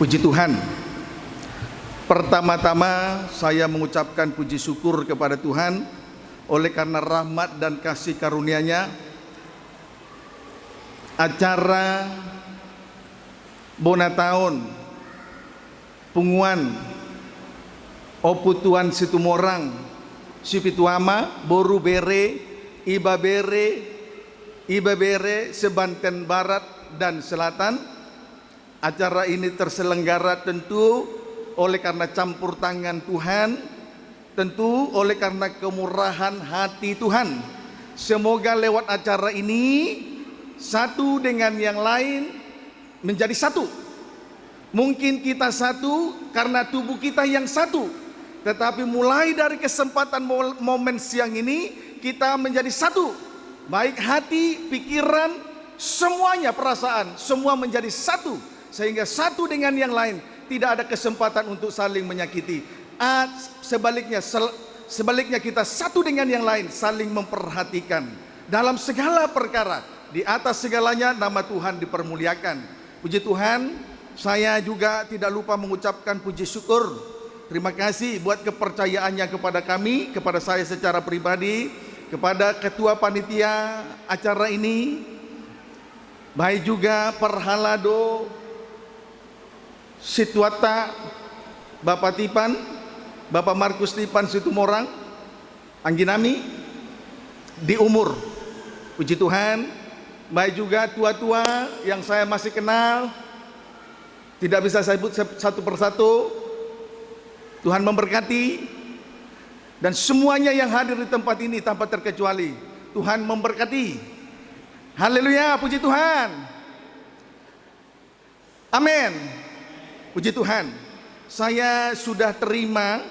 Puji Tuhan. Pertama-tama saya mengucapkan puji syukur kepada Tuhan oleh karena rahmat dan kasih karunia-Nya. Acara Bonataon Punguan Oputuan Situmorang Sipituama Boru Bere Iba Bere Sebanten Barat dan Selatan. Acara ini terselenggara tentu oleh karena campur tangan Tuhan, tentu oleh karena kemurahan hati Tuhan. Semoga lewat acara ini satu dengan yang lain menjadi satu. Mungkin kita satu karena tubuh kita yang satu, tetapi mulai dari kesempatan momen siang ini kita menjadi satu. Baik hati, pikiran, semuanya, perasaan, semua menjadi satu. Sehingga satu dengan yang lain, tidak ada kesempatan untuk saling menyakiti. Sebaliknya kita satu dengan yang lain, saling memperhatikan dalam segala perkara. Di atas segalanya nama Tuhan dipermuliakan. Puji Tuhan, saya juga tidak lupa mengucapkan puji syukur. Terima kasih buat kepercayaannya kepada kami, kepada saya secara pribadi, kepada ketua panitia acara ini, baik juga Perhalado Situata, Bapak Tipan, Bapak Markus Tipan Situmorang, Angginami di umur. Puji Tuhan, baik juga tua-tua yang saya masih kenal, tidak bisa saya sebut satu persatu. Tuhan memberkati, dan semuanya yang hadir di tempat ini tanpa terkecuali, Tuhan memberkati. Haleluya, puji Tuhan. Amin. Puji Tuhan. Saya sudah terima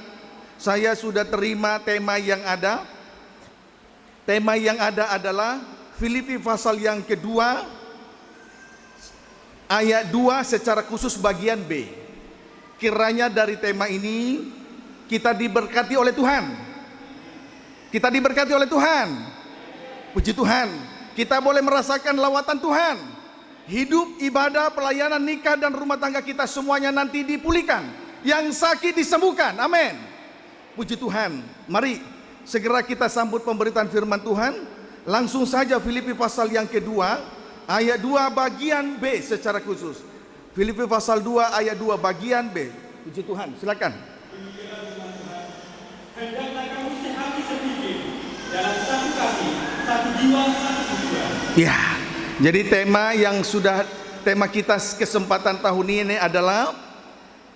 tema yang ada. Tema yang ada adalah Filipi pasal yang kedua ayat 2 secara khusus bagian B. Kiranya dari tema ini kita diberkati oleh Tuhan. Kita diberkati oleh Tuhan. Puji Tuhan. Kita boleh merasakan lawatan Tuhan. Hidup, ibadah, pelayanan, nikah, dan rumah tangga kita semuanya nanti dipulihkan. Yang sakit disembuhkan. Amin. Puji Tuhan. Mari segera kita sambut pemberitaan firman Tuhan. Langsung saja Filipi pasal yang kedua ayat 2 bagian B secara khusus. Filipi pasal 2 ayat 2 bagian B. Puji Tuhan. Silakan. Hendaklah kamu sehati sedikit dalam satu kasih, satu jiwa, satu tujuan. Ya. Jadi tema kita kesempatan tahun ini adalah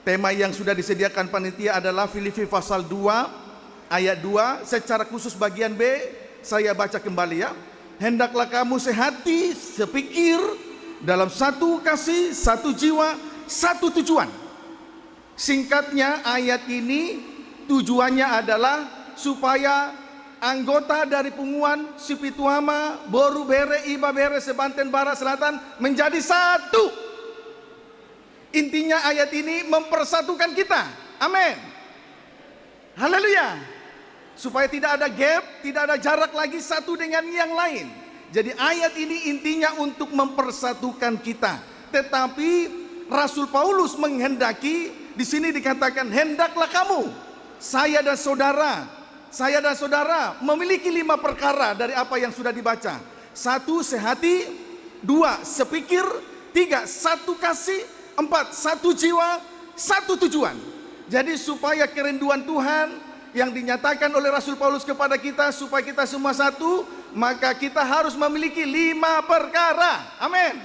tema yang sudah disediakan panitia adalah Filipi pasal 2 ayat 2 secara khusus bagian B. Saya baca kembali ya. Hendaklah kamu sehati, sepikir dalam satu kasih, satu jiwa, satu tujuan. Singkatnya ayat ini tujuannya adalah supaya anggota dari Punguan Sipituama, Boru Bere, Iba Bere, Sebanten Barat, Selatan menjadi satu. Intinya ayat ini mempersatukan kita. Amin. Haleluya. Supaya tidak ada gap, tidak ada jarak lagi satu dengan yang lain. Jadi ayat ini intinya untuk mempersatukan kita. Tetapi Rasul Paulus menghendaki, di sini dikatakan hendaklah kamu, saya dan saudara memiliki 5 perkara dari apa yang sudah dibaca. 1. Sehati. 2. Sepikir. 3. Satu kasih. 4. Satu jiwa, satu tujuan. Jadi supaya kerinduan Tuhan yang dinyatakan oleh Rasul Paulus kepada kita, supaya kita semua satu, maka kita harus memiliki 5 perkara. Amin.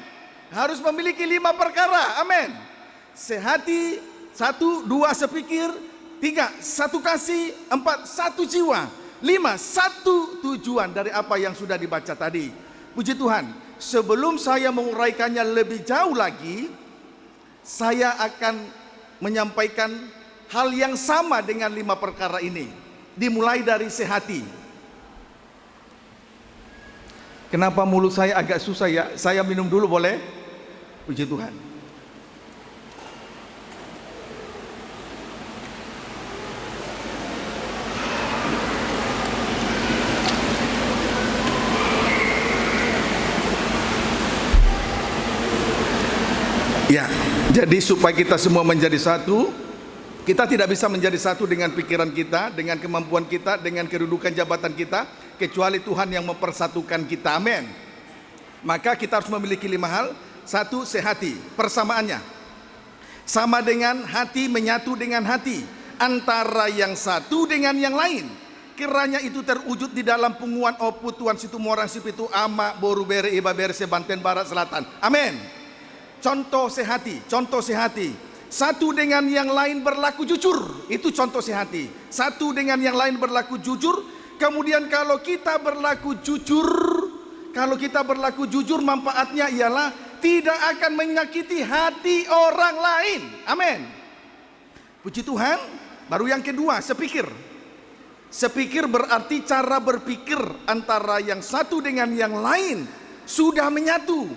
Harus memiliki 5 perkara. Amin. Sehati. 1. 2. Sepikir. 3. Satu kasih. 4. Satu jiwa. 5. Satu tujuan dari apa yang sudah dibaca tadi. Puji Tuhan. Sebelum saya menguraikannya lebih jauh lagi, saya akan menyampaikan hal yang sama dengan 5 perkara ini. Dimulai dari sehati. Kenapa mulut saya agak susah ya? Saya minum dulu boleh? Puji Tuhan. Ya, Jadi supaya kita semua menjadi satu, kita tidak bisa menjadi satu dengan pikiran kita, dengan kemampuan kita, dengan kedudukan jabatan kita, kecuali Tuhan yang mempersatukan kita. Amin. Maka kita harus memiliki 5 hal. 1, sehati. Persamaannya sama dengan hati menyatu dengan hati, antara yang satu dengan yang lain. Kiranya itu terwujud di dalam punguan opu Tuhan situ morang sipitu ama boru bere iba bere sebanten barat selatan. Amin. Contoh sehati, contoh sehati. Satu dengan yang lain berlaku jujur. Itu contoh sehati. Satu dengan yang lain berlaku jujur. Kemudian kalau kita berlaku jujur, manfaatnya ialah tidak akan menyakiti hati orang lain. Amin. Puji Tuhan. Baru yang kedua, sepikir. Sepikir berarti cara berpikir antara yang satu dengan yang lain sudah menyatu.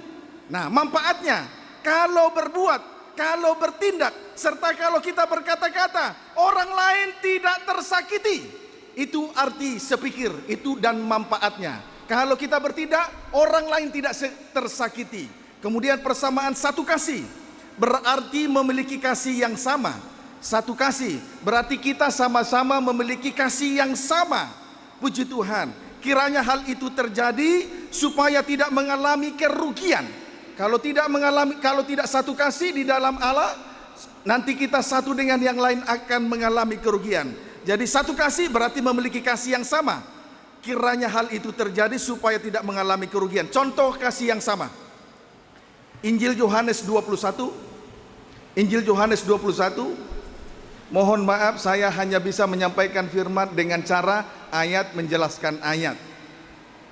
Nah, manfaatnya kalau berbuat, kalau bertindak, serta kalau kita berkata-kata, orang lain tidak tersakiti. Itu arti sepikir, itu dan manfaatnya. Kalau kita bertindak, orang lain tidak tersakiti. Kemudian persamaan satu kasih, berarti memiliki kasih yang sama. Satu kasih, berarti kita sama-sama memiliki kasih yang sama. Puji Tuhan, kiranya hal itu terjadi supaya tidak mengalami kerugian. Kalau tidak satu kasih di dalam Allah, nanti kita satu dengan yang lain akan mengalami kerugian. Jadi satu kasih berarti memiliki kasih yang sama. Kiranya hal itu terjadi supaya tidak mengalami kerugian. Contoh kasih yang sama. Injil Yohanes 21. Injil Yohanes 21. Mohon maaf, saya hanya bisa menyampaikan firman dengan cara ayat menjelaskan ayat.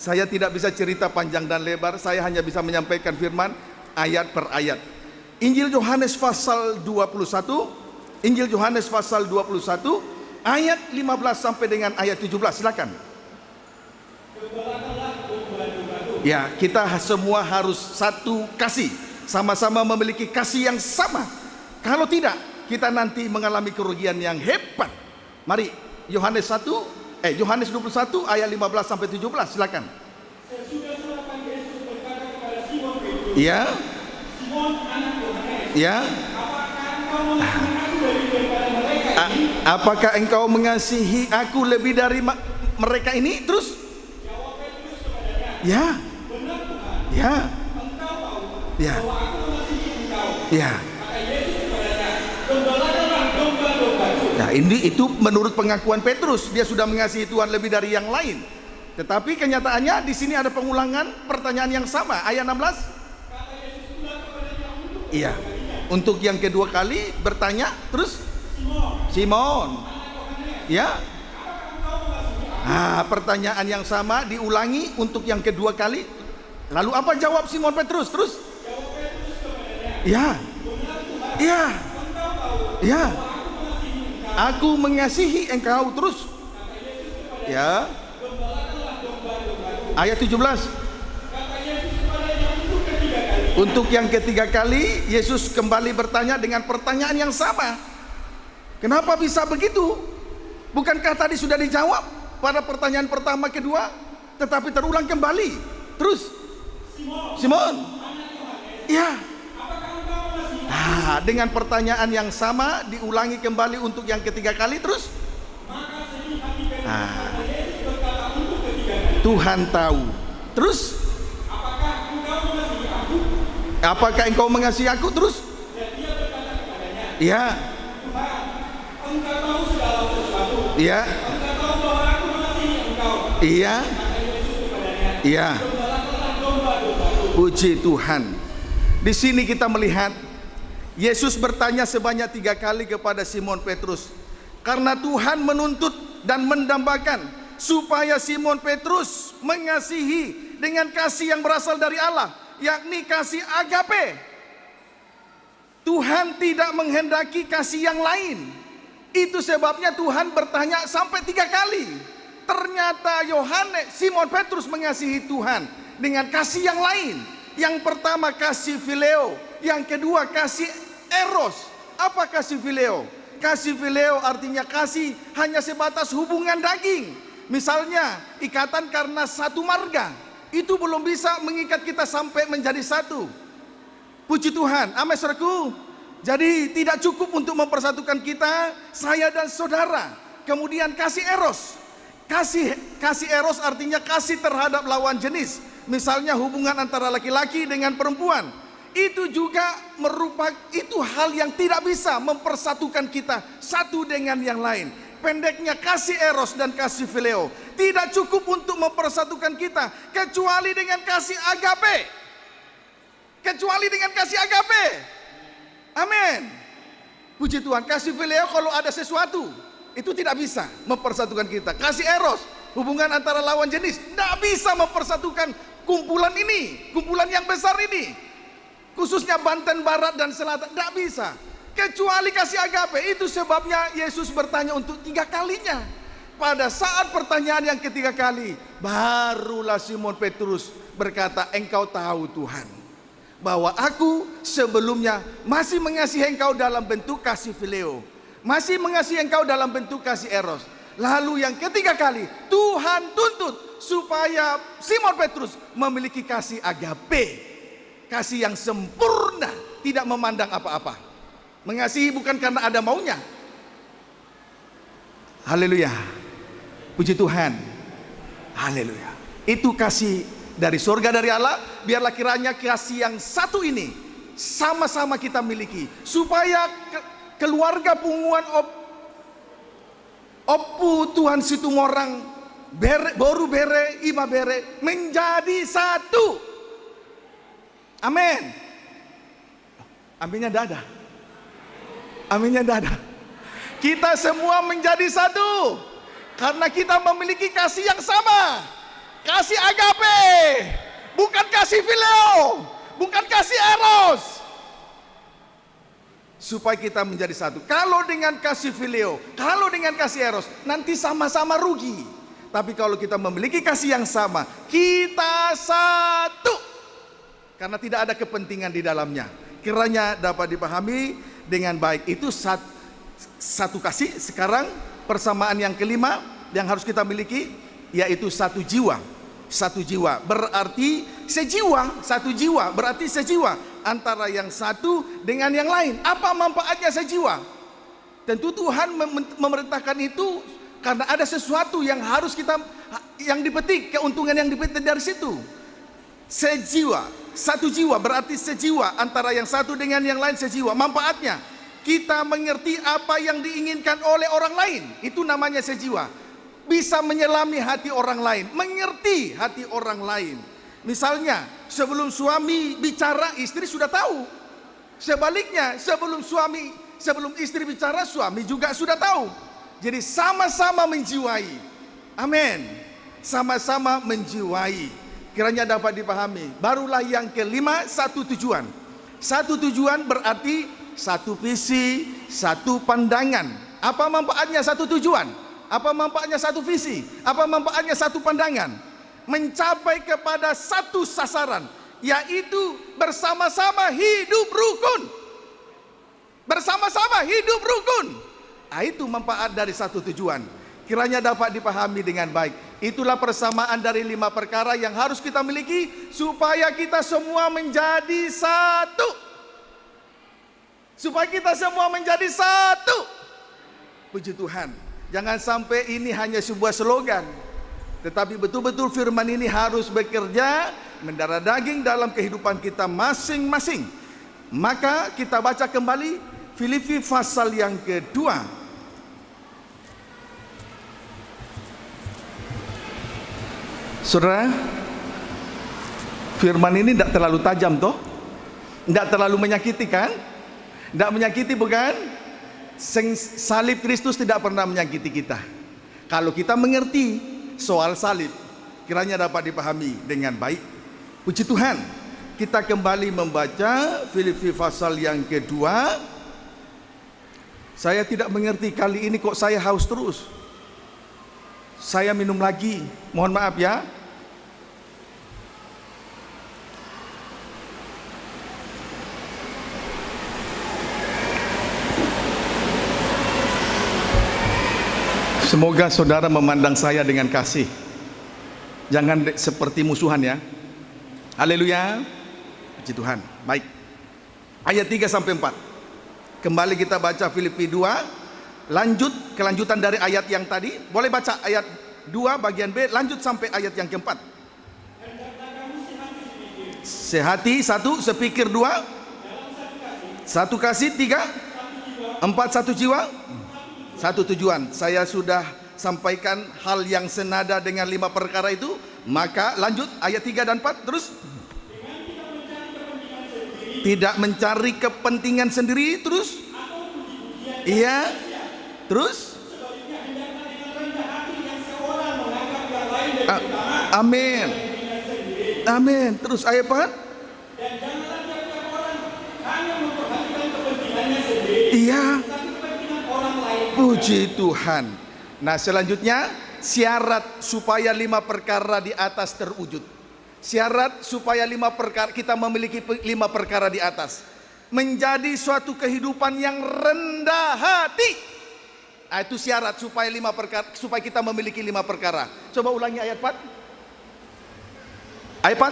Saya tidak bisa cerita panjang dan lebar, saya hanya bisa menyampaikan firman ayat per ayat. Injil Yohanes pasal 21, Injil Yohanes pasal 21 ayat 15 sampai dengan ayat 17. Silakan. Ya, kita semua harus satu kasih, sama-sama memiliki kasih yang sama. Kalau tidak, kita nanti mengalami kerugian yang hebat. Mari Yohanes 21 ayat 15 sampai 17, silakan. Sesudah surapan Yesus berkata kepada Simon Petrus, Ya. Simon anak Yohanes, Ya. apakah engkau mengasihi aku lebih dari Apakah engkau mengasihi aku lebih dari mereka mereka ini? ini? Terus? Jawab Petrus kepadanya, Ya. benar Tuhan, Ya. engkau tahu Ya. bahwa aku mengasihi engkau. Ya. Kata Yesus kepadanya, gembalakanlah domba-dombaku. Nah, itu menurut pengakuan Petrus, dia sudah mengasihi Tuhan lebih dari yang lain. Tetapi kenyataannya di sini ada pengulangan pertanyaan yang sama, ayat 16. Kata Yesus pula kepadanya Iya. Untuk yang kedua kali bertanya, terus Simon. Ya. Pertanyaan yang sama diulangi untuk yang kedua kali. Lalu apa jawab Simon Petrus? Terus? Ya. Ya. Ya. Aku mengasihi engkau. Terus? Ya. Ayat 17. Untuk yang ketiga kali Yesus kembali bertanya dengan pertanyaan yang sama. Kenapa bisa begitu? Bukankah tadi sudah dijawab pada pertanyaan pertama kedua, tetapi terulang kembali. Terus Simon. Ya. Dengan pertanyaan yang sama diulangi kembali untuk yang ketiga kali. Terus Tuhan tahu. Terus apakah engkau mengasihi aku? Terus ya. engkau tahu segala sesuatu. Iya. Engkau tahu bahwa aku mengasihi engkau. Iya. Iya. Puji Tuhan. Di sini kita melihat Yesus bertanya sebanyak 3 kali kepada Simon Petrus. Karena Tuhan menuntut dan mendambakan supaya Simon Petrus mengasihi dengan kasih yang berasal dari Allah, yakni kasih agape. Tuhan tidak menghendaki kasih yang lain. Itu sebabnya Tuhan bertanya sampai 3 kali. Ternyata Simon Petrus mengasihi Tuhan dengan kasih yang lain. Yang pertama kasih phileo, yang kedua kasih eros. Apa kasih phileo? Kasih phileo artinya kasih hanya sebatas hubungan daging. Misalnya ikatan karena satu marga, itu belum bisa mengikat kita sampai menjadi satu. Puji Tuhan. Amin saudaraku. Jadi tidak cukup untuk mempersatukan kita, saya dan saudara. Kemudian kasih eros. Kasih eros artinya kasih terhadap lawan jenis. Misalnya hubungan antara laki-laki dengan perempuan. Itu juga itu hal yang tidak bisa mempersatukan kita satu dengan yang lain. Pendeknya kasih eros dan kasih phileo tidak cukup untuk mempersatukan kita kecuali dengan kasih agape. Kecuali dengan kasih agape. Amin. Puji Tuhan, kasih phileo kalau ada sesuatu itu tidak bisa mempersatukan kita. Kasih eros, hubungan antara lawan jenis, tidak bisa mempersatukan kumpulan ini, kumpulan yang besar ini. Khususnya Banten Barat dan Selatan, tidak bisa. Kecuali kasih agape. Itu sebabnya Yesus bertanya untuk 3 kalinya. Pada saat pertanyaan yang ketiga kali, barulah Simon Petrus berkata, engkau tahu Tuhan, bahwa aku sebelumnya masih mengasihi engkau dalam bentuk kasih phileo, masih mengasihi engkau dalam bentuk kasih eros. Lalu yang ketiga kali Tuhan tuntut supaya Simon Petrus memiliki kasih agape, kasih yang sempurna, tidak memandang apa-apa. Mengasihi bukan karena ada maunya. Haleluya. Puji Tuhan. Haleluya. Itu kasih dari surga dari Allah. Biarlah kiranya kasih yang satu ini sama-sama kita miliki, supaya keluarga punguan Opu Tuhan Situmorang Boru Bere Ima Bere menjadi satu. Amin. Aminnya dada. Aminnya dada. Kita semua menjadi satu karena kita memiliki kasih yang sama. Kasih agape, bukan kasih phileo, bukan kasih eros. Supaya kita menjadi satu. Kalau dengan kasih phileo, kalau dengan kasih eros, nanti sama-sama rugi. Tapi kalau kita memiliki kasih yang sama, kita satu. Karena tidak ada kepentingan di dalamnya. Kiranya dapat dipahami dengan baik. Itu satu kasih. Sekarang persamaan yang kelima yang harus kita miliki, yaitu satu jiwa. Satu jiwa berarti sejiwa. Satu jiwa berarti sejiwa antara yang satu dengan yang lain. Apa manfaatnya sejiwa? Tentu Tuhan memerintahkan itu karena ada sesuatu yang harus kita yang dipetik, keuntungan yang dipetik dari situ. Sejiwa, satu jiwa berarti sejiwa antara yang satu dengan yang lain, sejiwa. Manfaatnya kita mengerti apa yang diinginkan oleh orang lain. Itu namanya sejiwa. Bisa menyelami hati orang lain, mengerti hati orang lain. Misalnya, sebelum suami bicara, istri sudah tahu. Sebaliknya, sebelum istri bicara, suami juga sudah tahu. Jadi sama-sama menjiwai. Amin. Sama-sama menjiwai. Kiranya dapat dipahami. Barulah yang kelima, satu tujuan. Satu tujuan berarti satu visi, satu pandangan. Apa manfaatnya satu tujuan? Apa manfaatnya satu visi? Apa manfaatnya satu pandangan? Mencapai kepada satu sasaran, yaitu bersama-sama hidup rukun. Bersama-sama hidup rukun. Itu manfaat dari satu tujuan. Kiranya dapat dipahami dengan baik. Itulah persamaan dari 5 perkara yang harus kita miliki supaya kita semua menjadi satu. Supaya kita semua menjadi satu. Puji Tuhan. Jangan sampai ini hanya sebuah slogan, tetapi betul-betul firman ini harus bekerja mendarah daging dalam kehidupan kita masing-masing. Maka kita baca kembali Filipi pasal yang kedua. Saudara, firman ini tidak terlalu tajam toh? Tidak terlalu menyakiti kan? Tidak menyakiti bukan? Salib Kristus tidak pernah menyakiti kita. Kalau kita mengerti soal salib, kiranya dapat dipahami dengan baik. Puji Tuhan. Kita kembali membaca Filipi pasal yang kedua. Saya tidak mengerti kali ini kok saya haus terus. Saya minum lagi. Mohon maaf ya. Semoga saudara memandang saya dengan kasih. Jangan seperti musuhan ya. Haleluya. Puji Tuhan. Baik. Ayat 3 sampai 4. Kembali kita baca Filipi 2, kelanjutan dari ayat yang tadi. Boleh baca ayat 2 bagian B, lanjut sampai ayat yang keempat. Sehati, satu, sepikir, dua, satu kasih, tiga, empat, satu jiwa, satu tujuan. Saya sudah sampaikan hal yang senada dengan 5 perkara itu. Maka lanjut ayat 3 dan 4 terus. Tidak mencari kepentingan sendiri terus. Iya. Terus. Amin. Amin. Terus ayat 4. Iya. Puji Tuhan. Nah, selanjutnya syarat supaya 5 perkara di atas terwujud. Syarat supaya 5 perkara, kita memiliki 5 perkara di atas. Menjadi suatu kehidupan yang rendah hati. Nah, itu syarat supaya 5 perkara, supaya kita memiliki 5 perkara. Coba ulangi ayat 4. Ayat 4.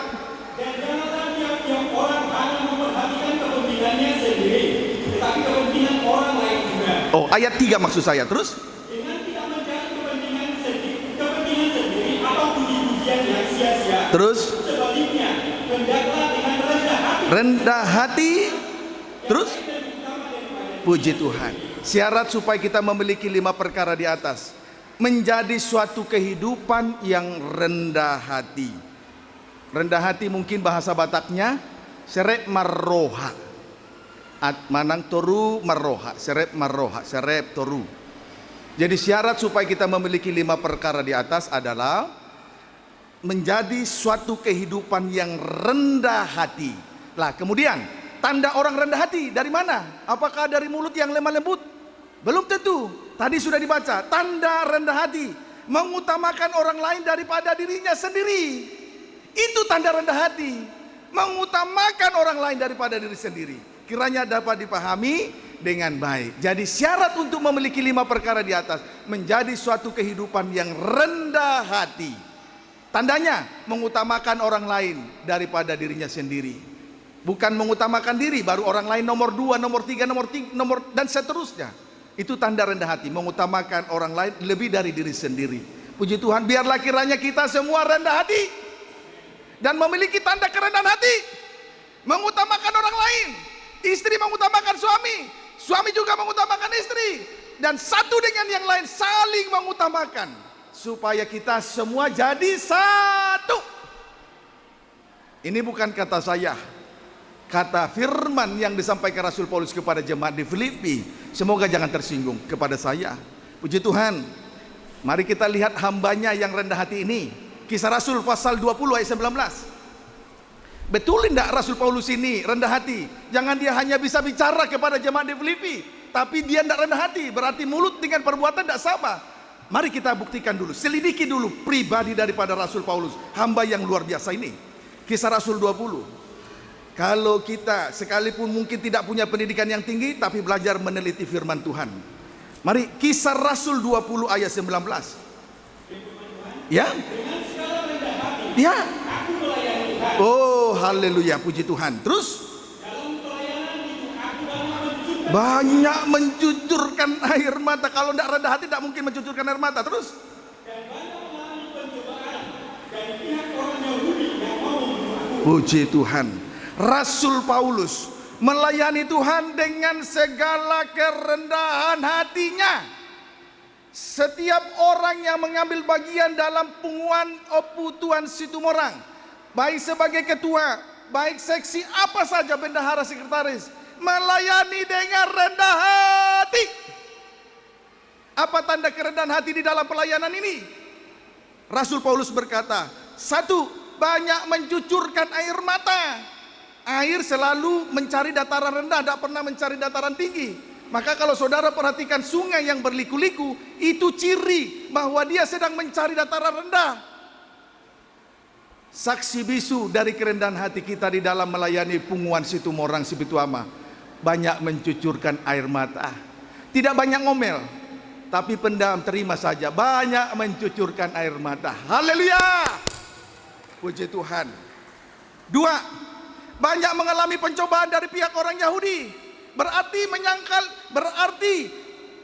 Dan janganlah tiap-tiap orang hanya memperhatikan kepentingannya sendiri, tetapi kepentingan orang lain juga. Oh, ayat 3 maksud saya. Terus? Dengan tidak mencari kepentingan sendiri atau puji-pujian yang sia-sia. Terus? Sebaliknya, hendaklah dengan rendah hati. Rendah hati. Terus? Puji Tuhan. Syarat supaya kita memiliki 5 perkara di atas. Menjadi suatu kehidupan yang rendah hati. Rendah hati mungkin bahasa Bataknya serep marroha. Manang toru marroha, serep marroha, serep toru. Jadi syarat supaya kita memiliki 5 perkara di atas adalah menjadi suatu kehidupan yang rendah hati. Lah, kemudian tanda orang rendah hati dari mana? Apakah dari mulut yang lemah lembut? Belum tentu. Tadi sudah dibaca, tanda rendah hati mengutamakan orang lain daripada dirinya sendiri. Itu tanda rendah hati, mengutamakan orang lain daripada diri sendiri. Kiranya dapat dipahami dengan baik. Jadi syarat untuk memiliki 5 perkara di atas, menjadi suatu kehidupan yang rendah hati. Tandanya mengutamakan orang lain daripada dirinya sendiri. Bukan mengutamakan diri, baru orang lain nomor 2, nomor 3, nomor dan seterusnya. Itu tanda rendah hati, mengutamakan orang lain lebih dari diri sendiri. Puji Tuhan, biarlah kiranya kita semua rendah hati dan memiliki tanda kerendahan hati, mengutamakan orang lain. Istri mengutamakan suami, suami juga mengutamakan istri, dan satu dengan yang lain saling mengutamakan, supaya kita semua jadi satu. Ini bukan kata saya, kata firman yang disampaikan Rasul Paulus kepada jemaat di Filipi. Semoga jangan tersinggung kepada saya. Puji Tuhan. Mari kita lihat hambanya yang rendah hati ini. Kisah Rasul pasal 20 ayat 19. Betul tidak Rasul Paulus ini rendah hati? Jangan dia hanya bisa bicara kepada jemaat di Filipi, tapi dia tidak rendah hati. Berarti mulut dengan perbuatan tidak sama. Mari kita buktikan dulu, selidiki dulu pribadi daripada Rasul Paulus, hamba yang luar biasa ini. Kisah Rasul 20. Kalau kita sekalipun mungkin tidak punya pendidikan yang tinggi, tapi belajar meneliti firman Tuhan. Mari Kisah Rasul 20 ayat 19. Ya? Ya. Oh, haleluya, puji Tuhan. Terus? Banyak mencucurkan air mata. Kalau tidak rendah hati tidak mungkin mencucurkan air mata. Terus? Puji Tuhan. Rasul Paulus melayani Tuhan dengan segala kerendahan hatinya. Setiap orang yang mengambil bagian dalam punguan Tuan Situmorang, baik sebagai ketua, baik seksi apa saja, bendahara, sekretaris, melayani dengan rendah hati. Apa tanda kerendahan hati di dalam pelayanan ini? Rasul Paulus berkata, 1, banyak mencucurkan air mata. Air selalu mencari dataran rendah, tidak pernah mencari dataran tinggi. Maka kalau saudara perhatikan sungai yang berliku-liku, itu ciri bahwa dia sedang mencari dataran rendah. Saksi bisu dari kerendahan hati kita di dalam melayani punguan Situmorang Sibituama. Banyak mencucurkan air mata. Tidak banyak ngomel, tapi pendam, terima saja. Banyak mencucurkan air mata. Haleluya. Puji Tuhan. 2, banyak mengalami pencobaan dari pihak orang Yahudi. berarti menyangkal, berarti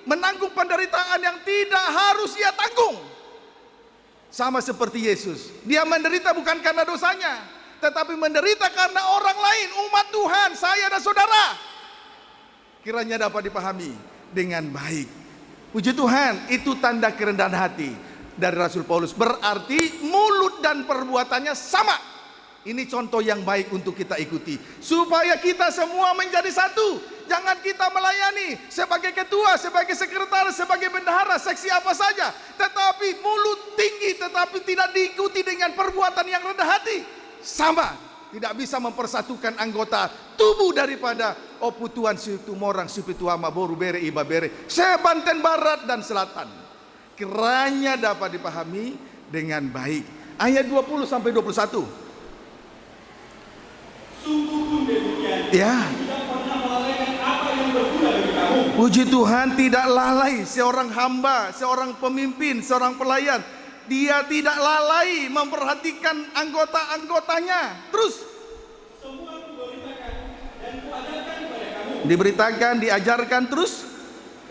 menanggung penderitaan yang tidak harus ia tanggung. Sama seperti Yesus, dia menderita bukan karena dosanya, tetapi menderita karena orang lain, umat Tuhan, saya dan saudara. Kiranya dapat dipahami dengan baik. Puji Tuhan, itu tanda kerendahan hati dari Rasul Paulus. Berarti mulut dan perbuatannya sama. Ini contoh yang baik untuk kita ikuti, supaya kita semua menjadi satu. Jangan kita melayani sebagai ketua, sebagai sekretaris, sebagai bendahara, seksi apa saja, tetapi mulut tinggi tetapi tidak diikuti dengan perbuatan yang rendah hati. Sama, tidak bisa mempersatukan anggota tubuh daripada Opu Tuhan Situ Morang, Sipitu Ama, Boru Bere, Iba Bere, Sebanten Barat dan Selatan. Kiranya dapat dipahami dengan baik. Ayat 20 sampai 21. Sungguh pun demikian, Ya, tidak pernah melalaikan apa yang berguna bagi kamu. puji Tuhan, tidak lalai seorang hamba, seorang pemimpin, seorang pelayan. Dia tidak lalai memperhatikan anggota-anggotanya. Terus Semua kuberitakan dan kuajarkan kepada kamu, diberitakan, diajarkan terus.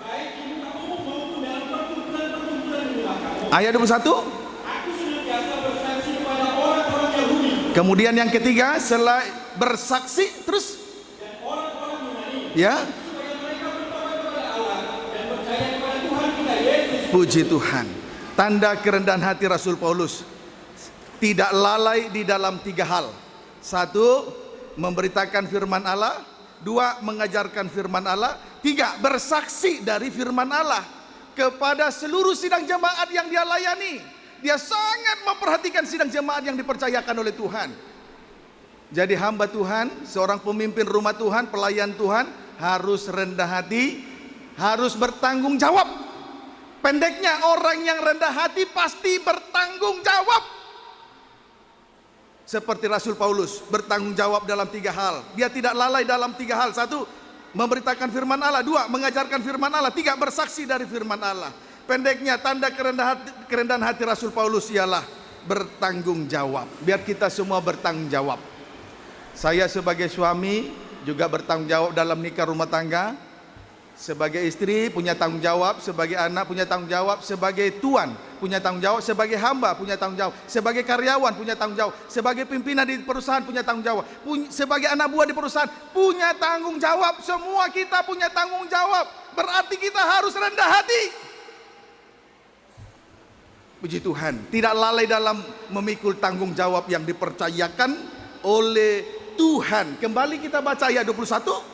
baik di muka umum maupun dalam perkumpulan-perkumpulan di rumah kamu. Ayat 21. Aku senantiasa bersaksi kepada orang-orang Yahudi Kemudian yang ketiga, selain bersaksi terus. dan orang-orang Yunani, Ya, supaya mereka bertobat kepada Allah dan percaya kepada Tuhan kita Yesus. puji Tuhan. Tanda kerendahan hati Rasul Paulus, tidak lalai di dalam 3 hal. 1, memberitakan firman Allah. 2, mengajarkan firman Allah. 3, bersaksi dari firman Allah kepada seluruh sidang jemaat yang dia layani. Dia sangat memperhatikan sidang jemaat yang dipercayakan oleh Tuhan. Jadi hamba Tuhan, seorang pemimpin rumah Tuhan, pelayan Tuhan, harus rendah hati, harus bertanggung jawab. Pendeknya, orang yang rendah hati pasti bertanggung jawab. Seperti Rasul Paulus, bertanggung jawab dalam 3 hal. Dia tidak lalai dalam 3 hal. 1, memberitakan firman Allah. 2, mengajarkan firman Allah. 3, bersaksi dari firman Allah. Pendeknya, tanda kerendahan hati Rasul Paulus ialah bertanggung jawab. Biar kita semua bertanggung jawab. Saya sebagai suami juga bertanggung jawab dalam nikah rumah tangga. Sebagai istri punya tanggung jawab, sebagai anak punya tanggung jawab, sebagai tuan punya tanggung jawab, sebagai hamba punya tanggung jawab, sebagai karyawan punya tanggung jawab, sebagai pimpinan di perusahaan punya tanggung jawab, sebagai anak buah di perusahaan punya tanggung jawab. Semua kita punya tanggung jawab. Berarti kita harus rendah hati. Puji Tuhan, tidak lalai dalam memikul tanggung jawab yang dipercayakan oleh Tuhan. Kembali kita baca ayat 21.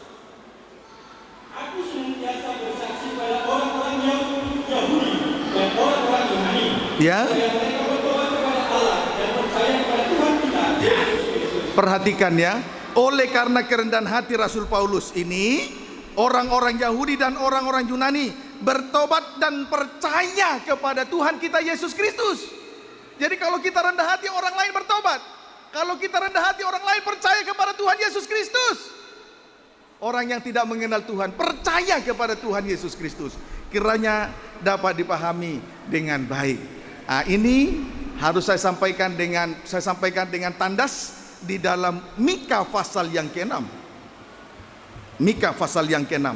Aku senantiasa bersaksi pada orang-orang Yahudi dan orang-orang Yunani, Ya, supaya mereka bertobat kepada Allah dan percaya kepada Tuhan kita Yesus Kristus. perhatikan ya. Oleh karena kerendahan hati Rasul Paulus ini, orang-orang Yahudi dan orang-orang Yunani bertobat dan percaya kepada Tuhan kita Yesus Kristus. Jadi kalau kita rendah hati, orang lain bertobat. Kalau kita rendah hati, orang lain percaya kepada Tuhan Yesus Kristus. Orang yang tidak mengenal Tuhan percaya kepada Tuhan Yesus Kristus. Kiranya dapat dipahami dengan baik. Nah, ini harus saya sampaikan dengan tandas di dalam Mika pasal yang ke-6. Mika pasal yang ke-6.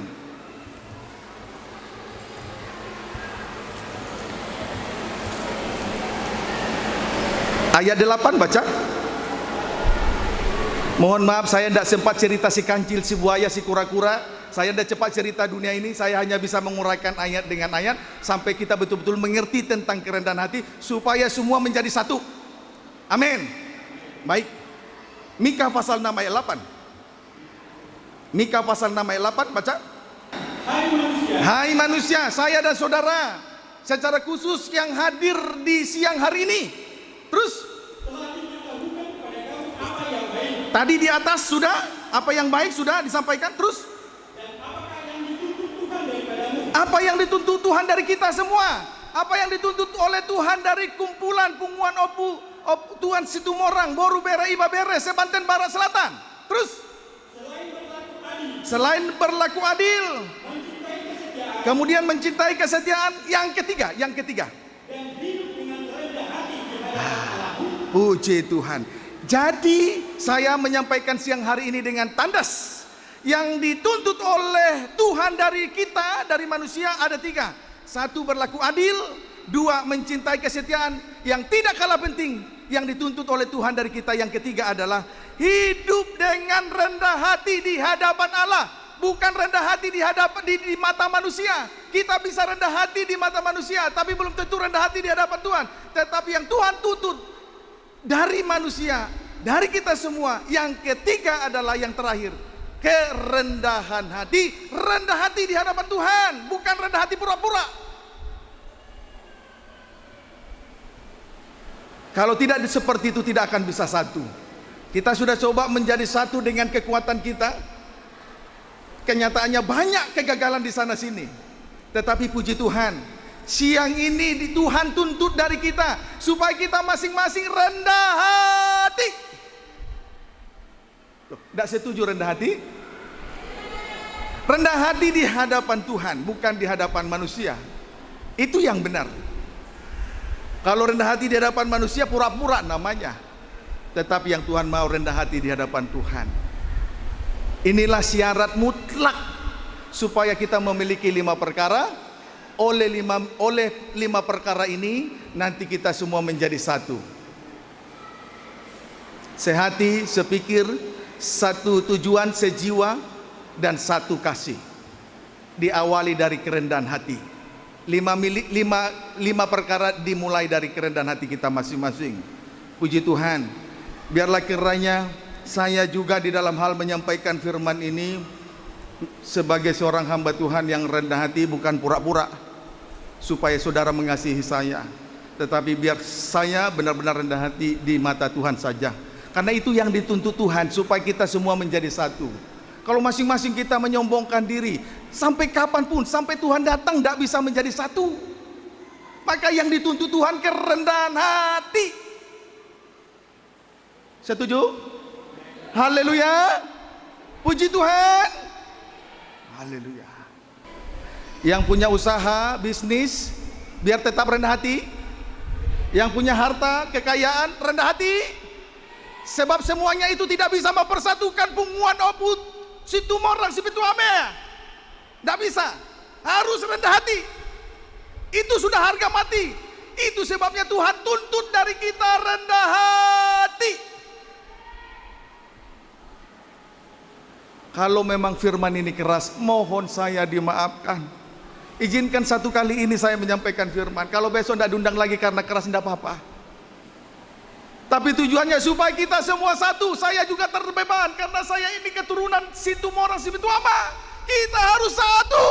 Ayat 8 baca. Mohon maaf, saya tidak sempat cerita si kancil, si buaya, si kura-kura. Saya tidak cepat cerita dunia ini. Saya hanya bisa menguraikan ayat dengan ayat sampai kita betul-betul mengerti tentang kerendahan hati, supaya semua menjadi satu. Amin. Baik. Mika pasal 6 ayat 8. Mika pasal 6 ayat 8 baca. Hai manusia, saya dan saudara, secara khusus yang hadir di siang hari ini. Terus tadi di atas sudah, apa yang baik sudah disampaikan. Terus apa yang dituntut Tuhan dari kita semua? Apa yang dituntut oleh Tuhan dari kumpulan punguan Opu Tuhan Situ Morang, Boru Bere, Iba Bere, Sebanten Barat Selatan. Terus selain berlaku adil, kemudian mencintai kesetiaan. Yang ketiga, puji Tuhan. Jadi saya menyampaikan siang hari ini dengan tandas Yang dituntut oleh Tuhan dari kita, dari manusia ada 3. 1, berlaku adil. 2, mencintai kesetiaan. Yang tidak kalah penting, yang dituntut oleh Tuhan dari kita yang ketiga adalah hidup dengan rendah hati di hadapan Allah. Bukan rendah hati di mata manusia. Kita bisa rendah hati di mata manusia, tapi belum tentu rendah hati di hadapan Tuhan. Tetapi yang Tuhan tuntut dari manusia, dari kita semua, yang ketiga adalah yang terakhir, kerendahan hati. Rendah hati di hadapan Tuhan, bukan rendah hati pura-pura. Kalau tidak seperti itu, tidak akan bisa satu. Kita sudah coba menjadi satu dengan kekuatan kita. Kenyataannya banyak kegagalan di sana sini. Tetapi puji Tuhan, siang ini Tuhan tuntut dari kita supaya kita masing-masing rendah hati. Loh, tidak setuju rendah hati? Rendah hati di hadapan Tuhan, bukan di hadapan manusia. Itu yang benar. Kalau rendah hati di hadapan manusia, pura-pura namanya. Tetapi yang Tuhan mau rendah hati di hadapan Tuhan. Inilah syarat mutlak supaya kita memiliki 5 perkara. Oleh 5 perkara ini, nanti kita semua menjadi satu. Sehati, sepikir, satu tujuan, sejiwa, dan satu kasih. Diawali dari kerendahan hati. 5 perkara dimulai dari kerendahan hati kita masing-masing. Puji Tuhan. Biarlah kiranya saya juga di dalam hal menyampaikan firman ini sebagai seorang hamba Tuhan yang rendah hati, bukan pura-pura supaya saudara mengasihi saya, tetapi biar saya benar-benar rendah hati di mata Tuhan saja. Karena itu yang dituntut Tuhan, supaya kita semua menjadi satu. Kalau masing-masing kita menyombongkan diri, sampai kapanpun, sampai Tuhan datang, tidak bisa menjadi satu. Maka yang dituntut Tuhan kerendahan hati. Setuju? Haleluya. Puji Tuhan. Haleluya. Yang punya usaha, bisnis, biar tetap rendah hati. Yang punya harta, kekayaan, rendah hati. Sebab semuanya itu tidak bisa mempersatukan punguan obut situ morang situ ame. Tidak bisa. Harus rendah hati. Itu sudah harga mati. Itu sebabnya Tuhan tuntut dari kita rendah hati. Kalau memang firman ini keras, mohon saya dimaafkan. Izinkan satu kali ini saya menyampaikan firman. Kalau besok tidak diundang lagi karena keras, tidak apa-apa. Tapi tujuannya supaya kita semua satu. Saya juga terbeban karena saya ini keturunan situ morang situ ama. Kita harus satu.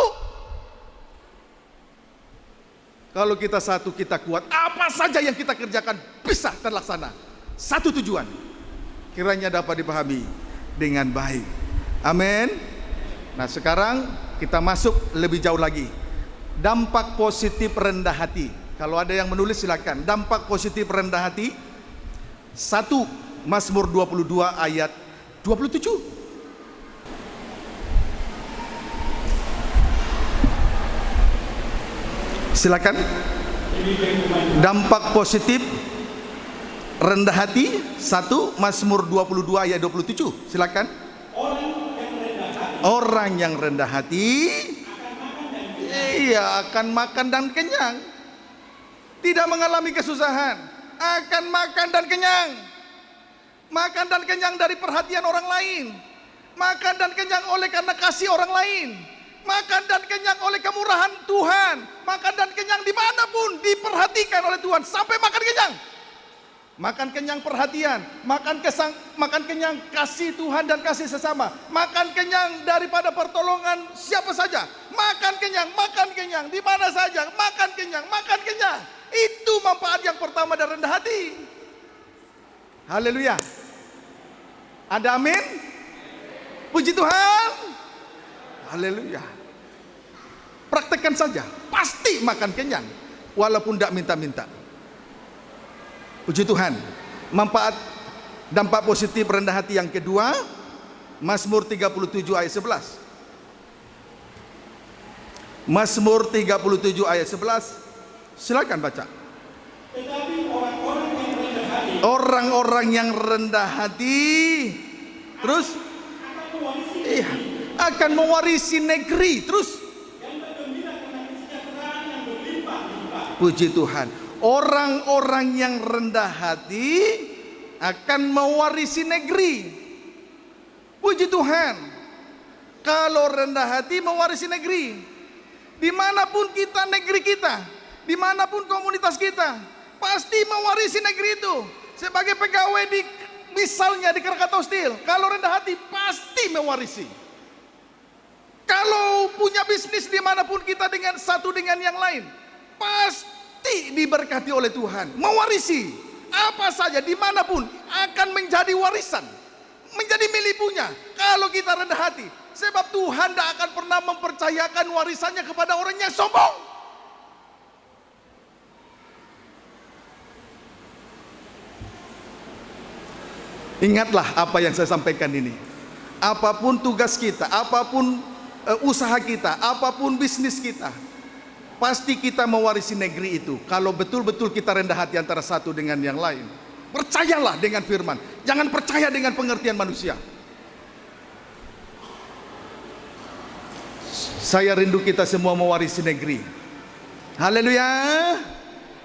Kalau kita satu, kita kuat. Apa saja yang kita kerjakan bisa terlaksana. Satu tujuan, kiranya dapat dipahami dengan baik. Amin. Nah, sekarang kita masuk lebih jauh lagi. Dampak positif rendah hati. Kalau ada yang menulis silakan. Dampak positif rendah hati. 1 Mazmur 22 ayat 27. Silakan. Dampak positif rendah hati 1 Mazmur 22 ayat 27. Silakan. Orang yang rendah hati iya akan makan dan kenyang. Tidak mengalami kesusahan, akan makan dan kenyang. Makan dan kenyang dari perhatian orang lain. Makan dan kenyang oleh karena kasih orang lain. Makan dan kenyang oleh kemurahan Tuhan. Makan dan kenyang dimanapun diperhatikan oleh Tuhan. Sampai makan kenyang. Makan kenyang perhatian. Makan kenyang kasih Tuhan dan kasih sesama. Makan kenyang daripada pertolongan siapa saja. Makan kenyang di mana saja. Makan kenyang. Itu manfaat yang pertama dari rendah hati. Haleluya. Ada amin? Puji Tuhan. Haleluya. Praktekkan saja, pasti makan kenyang walaupun tidak minta-minta. Puji Tuhan. Dampak positif rendah hati yang kedua, Mazmur 37 ayat 11. Mazmur 37 ayat 11. Silakan baca. Tetapi orang-orang yang rendah hati, orang-orang yang rendah hati, terus iya, akan mewarisi negeri. Terus, dan bergembira karena kesejahteraan yang berlimpah-limpah. puji Tuhan, orang-orang yang rendah hati akan mewarisi negeri. Puji Tuhan, kalau rendah hati mewarisi negeri. Dimanapun kita, negeri kita, dimanapun komunitas kita, pasti mewarisi negeri itu. Sebagai pegawai di, misalnya di Krakatau Steel, kalau rendah hati pasti mewarisi. Kalau punya bisnis dimanapun kita dengan satu dengan yang lain, pasti diberkati oleh Tuhan. Mewarisi apa saja dimanapun akan menjadi warisan, menjadi milik punya. Kalau kita rendah hati, sebab Tuhan tidak akan pernah mempercayakan warisannya kepada orang yang sombong. Ingatlah apa yang saya sampaikan ini. Apapun tugas kita, apapun usaha kita, apapun bisnis kita, pasti kita mewarisi negeri itu. Kalau betul-betul kita rendah hati antara satu dengan yang lain. Percayalah dengan firman, jangan percaya dengan pengertian manusia. Saya rindu kita semua mewarisi negeri. Haleluya.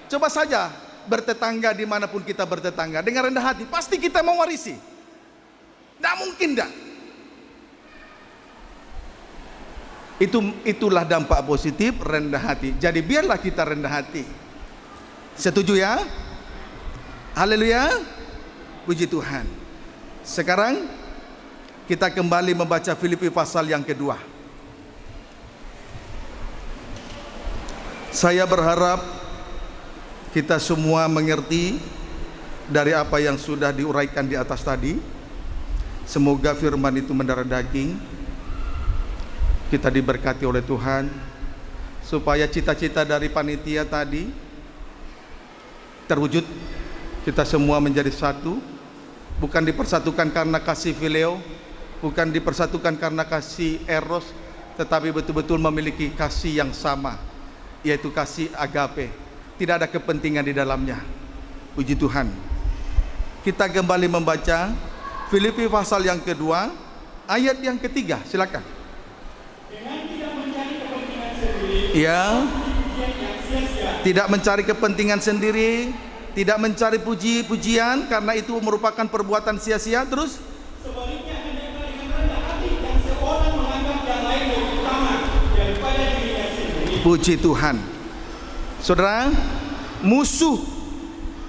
Coba saja bertetangga dimanapun kita bertetangga, dengan rendah hati pasti kita mewarisi. Tidak mungkin tidak. Itulah dampak positif rendah hati. Jadi biarlah kita rendah hati. Setuju ya? Haleluya. Puji Tuhan. Sekarang kita kembali membaca Filipi pasal yang kedua. Saya berharap kita semua mengerti dari apa yang sudah diuraikan di atas tadi. Semoga firman itu mendarah daging, kita diberkati oleh Tuhan, supaya cita-cita dari panitia tadi terwujud. Kita semua menjadi satu, bukan dipersatukan karena kasih fileo, bukan dipersatukan karena kasih eros, tetapi betul-betul memiliki kasih yang sama, yaitu kasih agape. Tidak ada kepentingan di dalamnya. Puji Tuhan. Kita kembali membaca Filipi pasal yang kedua, ayat yang ketiga. Silakan. Dengan tidak mencari kepentingan sendiri, Ya. yang sia-sia, Tidak mencari kepentingan sendiri, tidak mencari puji-pujian, karena itu merupakan perbuatan sia-sia. Terus, sebaliknya hendaklah dengan rendah hati dan seorang menganggap yang lain lebih utama daripada dirinya sendiri. puji Tuhan. Saudara, musuh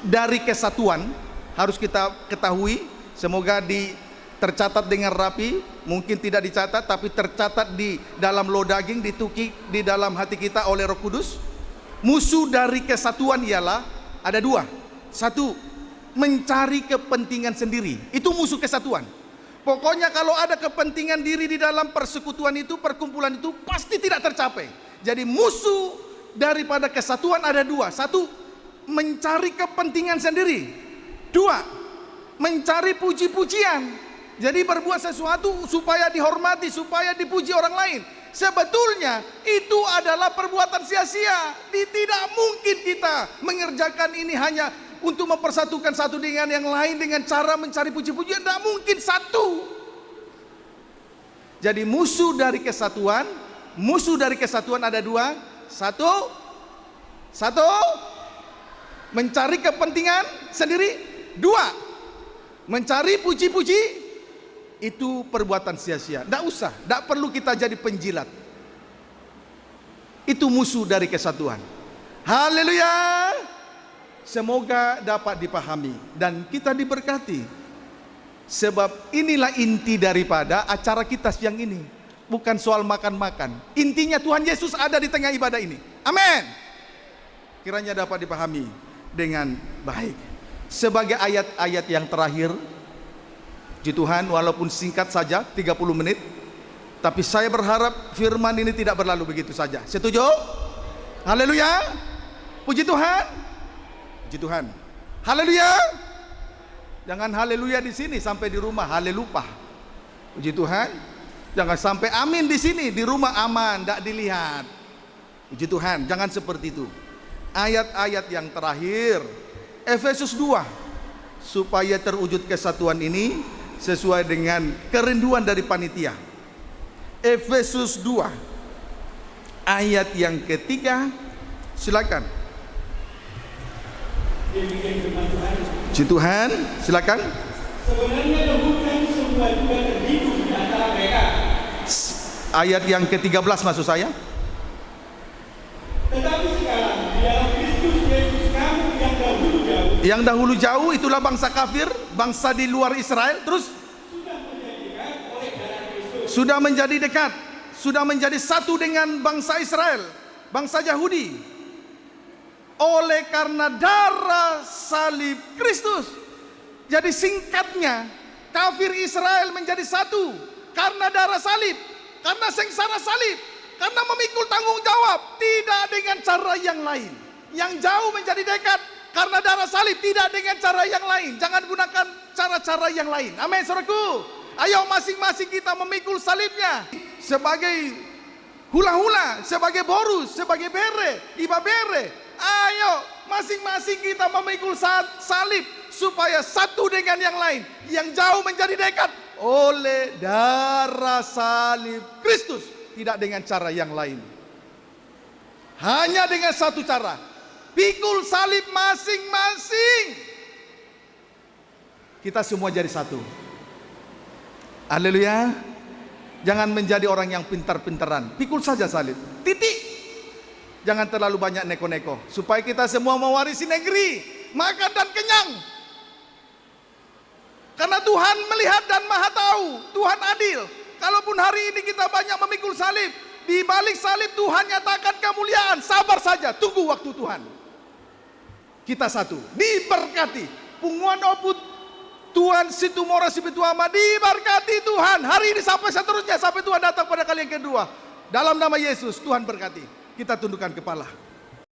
dari kesatuan harus kita ketahui. Semoga tercatat dengan rapi. Mungkin tidak dicatat, tapi tercatat di dalam loh daging, ditukik di dalam hati kita oleh Roh Kudus. Musuh dari kesatuan ialah ada dua. Satu, mencari kepentingan sendiri. Itu musuh kesatuan. Pokoknya kalau ada kepentingan diri di dalam persekutuan itu, perkumpulan itu, pasti tidak tercapai. Jadi musuh daripada kesatuan ada dua. Satu, mencari kepentingan sendiri. Dua, mencari puji-pujian. Jadi berbuat sesuatu supaya dihormati, supaya dipuji orang lain. Sebetulnya itu adalah perbuatan sia-sia. Tidak mungkin kita mengerjakan ini hanya untuk mempersatukan satu dengan yang lain dengan cara mencari puji-pujian. Tidak mungkin satu. Jadi musuh dari kesatuan ada dua. Satu, mencari kepentingan sendiri. Dua, mencari puji-puji. Itu perbuatan sia-sia. Tidak usah, tidak perlu kita jadi penjilat. Itu musuh dari kesatuan. Haleluya. Semoga dapat dipahami dan kita diberkati. Sebab inilah inti daripada acara kita siang ini. Bukan soal makan-makan. Intinya Tuhan Yesus ada di tengah ibadah ini. Amin. Kiranya dapat dipahami dengan baik. Sebagai ayat-ayat yang terakhir, puji Tuhan, walaupun singkat saja 30 menit, tapi saya berharap firman ini tidak berlalu begitu saja. Setuju? Haleluya. Puji Tuhan. Puji Tuhan. Haleluya. Jangan haleluya di sini, sampai di rumah halelupa. Puji Tuhan. Jangan sampai amin di sini, di rumah aman, tidak dilihat. Puji Tuhan, jangan seperti itu. Ayat-ayat yang terakhir, Efesus 2, supaya terwujud kesatuan ini sesuai dengan kerinduan dari panitia. Efesus 2 ayat yang ketiga. Silakan. Demikian firman Tuhan. Puji Tuhan, silakan. Sebenarnya dahulu kami semua juga terhidup di antara mereka. Ayat yang ke-13 maksud saya. Tetapi sekarang di dalam Kristus Yesus kamu yang dahulu jauh Yang dahulu jauh itulah bangsa kafir, bangsa di luar Israel. Terus sudah menjadi dekat, sudah menjadi satu dengan bangsa Israel, bangsa Yahudi, oleh karena darah salib Kristus. Jadi singkatnya, kafir Israel menjadi satu karena darah salib, karena sengsara salib, karena memikul tanggung jawab, tidak dengan cara yang lain. Yang jauh menjadi dekat karena darah salib, tidak dengan cara yang lain. Jangan gunakan cara-cara yang lain. Amin, saudaraku. Ayo masing-masing kita memikul salibnya sebagai hula-hula, sebagai borus, sebagai bere, iba bere. Ayo masing-masing kita memikul salib supaya satu dengan yang lain. Yang jauh menjadi dekat oleh darah salib Kristus, tidak dengan cara yang lain. Hanya dengan satu cara, pikul salib masing-masing. Kita semua jadi satu. Haleluya. Jangan menjadi orang yang pintar-pintaran. Pikul saja salib. Titik. Jangan terlalu banyak neko-neko. Supaya kita semua mewarisi negeri, makan dan kenyang. Karena Tuhan melihat dan maha tahu. Tuhan adil. Kalaupun hari ini kita banyak memikul salib, di balik salib Tuhan nyatakan kemuliaan. Sabar saja, tunggu waktu Tuhan. Kita satu, diberkati. Punguan oput Tuhan situ mora sibituama, diberkati Tuhan hari ini sampai seterusnya, sampai Tuhan datang pada kali yang kedua. Dalam nama Yesus, Tuhan berkati. Kita tundukkan kepala.